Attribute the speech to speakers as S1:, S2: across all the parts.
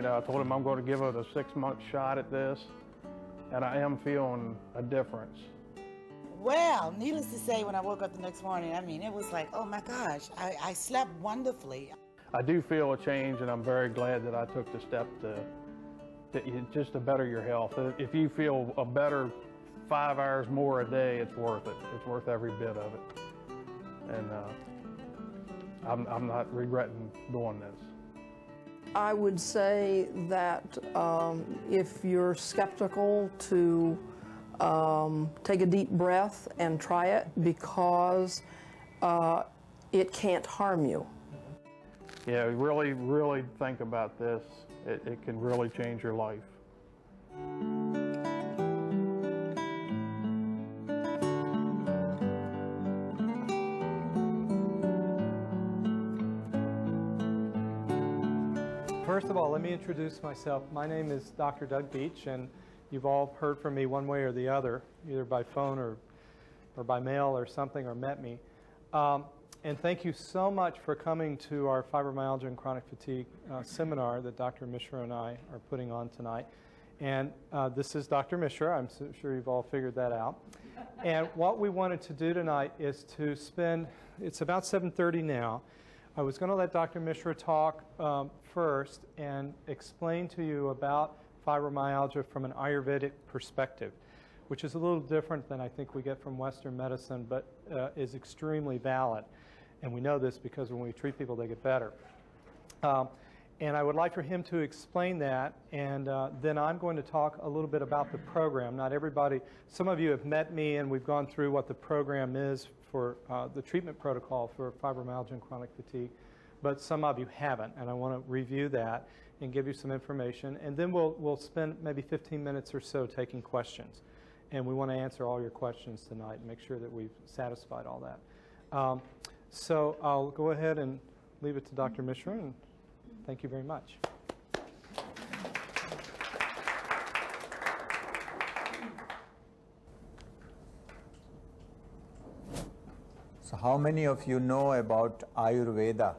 S1: I told him I'm going to give it a 6-month shot at this, and I am feeling a difference.
S2: Well, needless to say, when I woke up the next morning, I mean, it was like, oh my gosh, I slept wonderfully.
S1: I do feel a change, and I'm very glad that I took the step just to better your health. If you feel a better 5 hours more a day, it's worth it. It's worth every bit of it. And I'm not regretting doing this.
S3: I would say that if you're skeptical, to take a deep breath and try it, because it can't harm you.
S1: Yeah, really, really think about this. It can really change your life.
S4: First of all, let me introduce myself. My name is Dr. Doug Beech, and you've all heard from me one way or the other, either by phone or by mail or something, or met me. And thank you so much for coming to our fibromyalgia and chronic fatigue seminar that Dr. Mishra and I are putting on tonight. And this is Dr. Mishra. I'm sure you've all figured that out. And what we wanted to do tonight is to spend, it's about 7:30 now. I was going to let Dr. Mishra talk first and explain to you about fibromyalgia from an Ayurvedic perspective, which is a little different than I think we get from Western medicine, but is extremely valid. And we know this because when we treat people, they get better. And I would like for him to explain that, and then I'm going to talk a little bit about the program. Not everybody, some of you have met me and we've gone through what the program is for the treatment protocol for fibromyalgia and chronic fatigue, but some of you haven't, and I want to review that and give you some information, and then we'll spend maybe 15 minutes or so taking questions. And we want to answer all your questions tonight and make sure that we've satisfied all that. So I'll go ahead and leave it to Dr. Mishra, and thank you very much.
S5: So how many of you know about Ayurveda?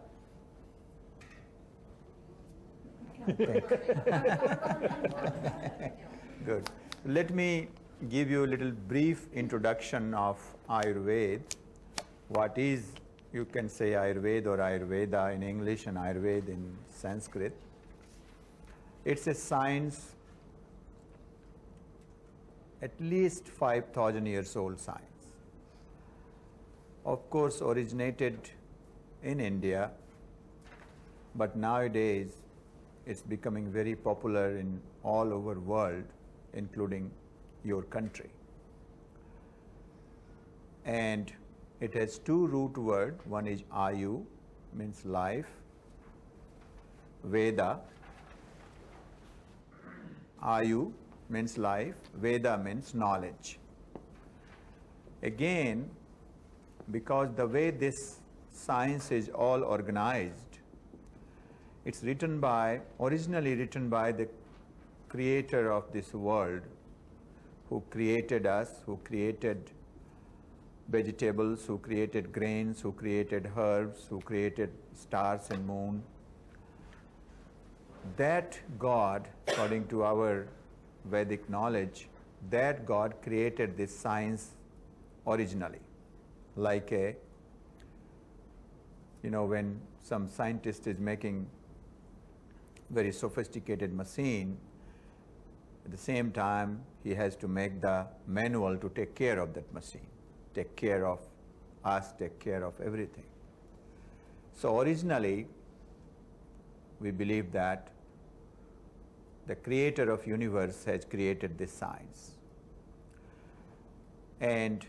S5: Good. Let me give you a little brief introduction of Ayurveda. What is, you can say Ayurveda or Ayurveda in English and Ayurveda in Sanskrit. It's a science, at least 5,000 years old science. Of course, originated in India, but nowadays it's becoming very popular in all over the world, including your country. And it has two root words. One is Ayu, means life, Veda. Ayu means life, Veda means knowledge. Again, because the way this science is all organized, it's originally written by the creator of this world, who created us, who created vegetables, who created grains, who created herbs, who created stars and moon. That God, according to our Vedic knowledge, that God created this science originally. Like when some scientist is making very sophisticated machine, at the same time he has to make the manual to take care of that machine, take care of us, take care of everything. So originally we believe that the creator of universe has created this science. And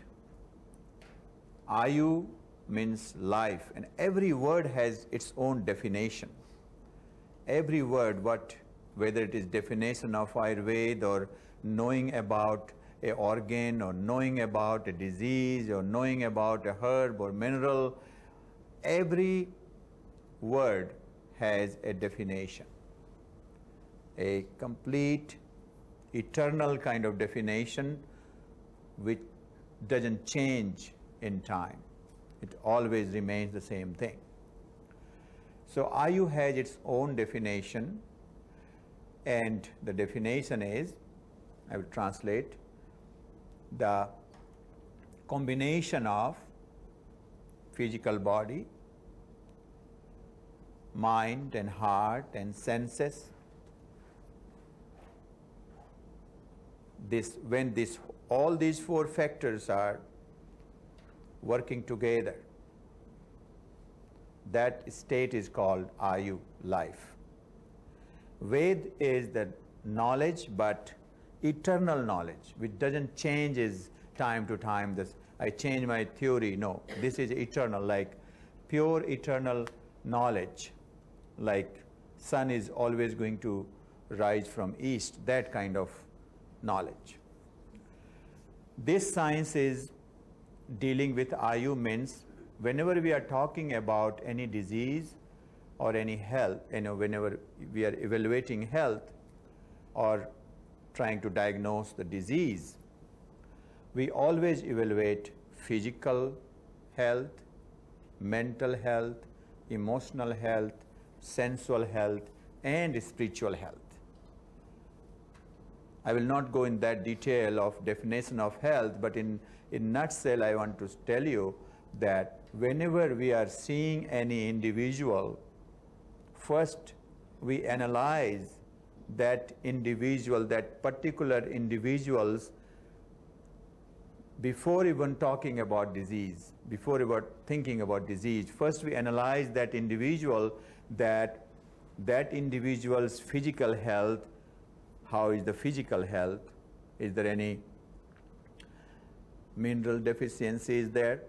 S5: Ayu means life, and every word has its own definition. Every word, whether it is definition of Ayurveda, or knowing about an organ, or knowing about a disease, or knowing about a herb or mineral, every word has a definition, a complete, eternal kind of definition which doesn't change in time. It always remains the same thing. So Ayu has its own definition, And the definition is, I will translate, the combination of physical body, mind and heart and senses. When all these four factors are working together, that state is called Ayu, life. Ved is the knowledge, but eternal knowledge, which doesn't change as time to time. I change my theory. No, this is eternal, like pure eternal knowledge, like sun is always going to rise from east, that kind of knowledge. This science is dealing with Ayu, means whenever we are talking about any disease or any health, whenever we are evaluating health or trying to diagnose the disease, we always evaluate physical health, mental health, emotional health, sensual health, and spiritual health. I will not go in that detail of definition of health, but in nutshell, I want to tell you that whenever we are seeing any individual, first we analyze that individual, that particular individuals, before even talking about disease, before about thinking about disease. First we analyze that individual, that individual's physical health. How is the physical health? Is there any mineral deficiencies there?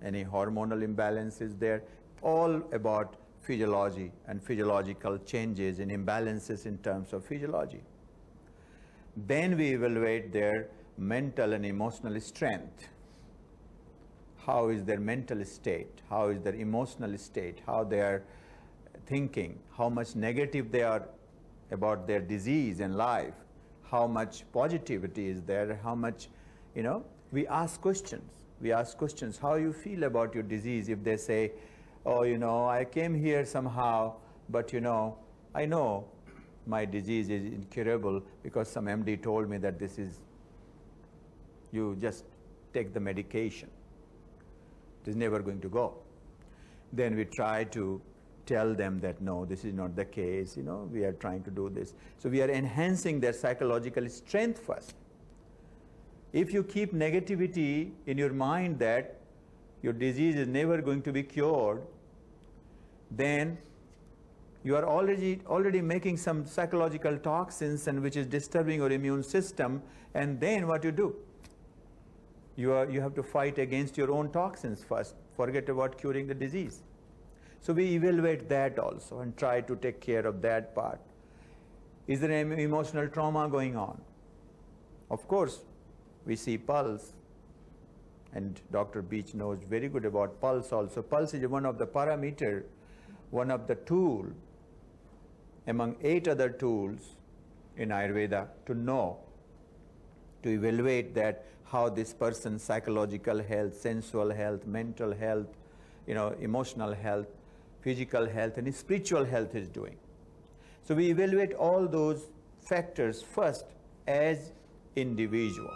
S5: Any hormonal imbalances there? All about physiology and physiological changes and imbalances in terms of physiology. Then we evaluate their mental and emotional strength. How is their mental state? How is their emotional state? How they are thinking? How much negative they are about their disease and life? How much positivity is there? How much, we ask questions. We ask questions, how you feel about your disease? If they say, oh, I came here somehow, but I know my disease is incurable because some MD told me that you just take the medication. It is never going to go. Then we try to tell them that no, this is not the case, we are trying to do this. So we are enhancing their psychological strength first. If you keep negativity in your mind that your disease is never going to be cured, then you are already making some psychological toxins, and which is disturbing your immune system. And then what you do? You have to fight against your own toxins first. Forget about curing the disease. So we evaluate that also and try to take care of that part. Is there any emotional trauma going on? Of course, we see pulse, and Dr. Beech knows very good about pulse also. Pulse is one of the parameter, one of the tool among 8 other tools in Ayurveda to know, to evaluate that how this person's psychological health, sensual health, mental health, emotional health, physical health, and spiritual health is doing. So we evaluate all those factors first as individual.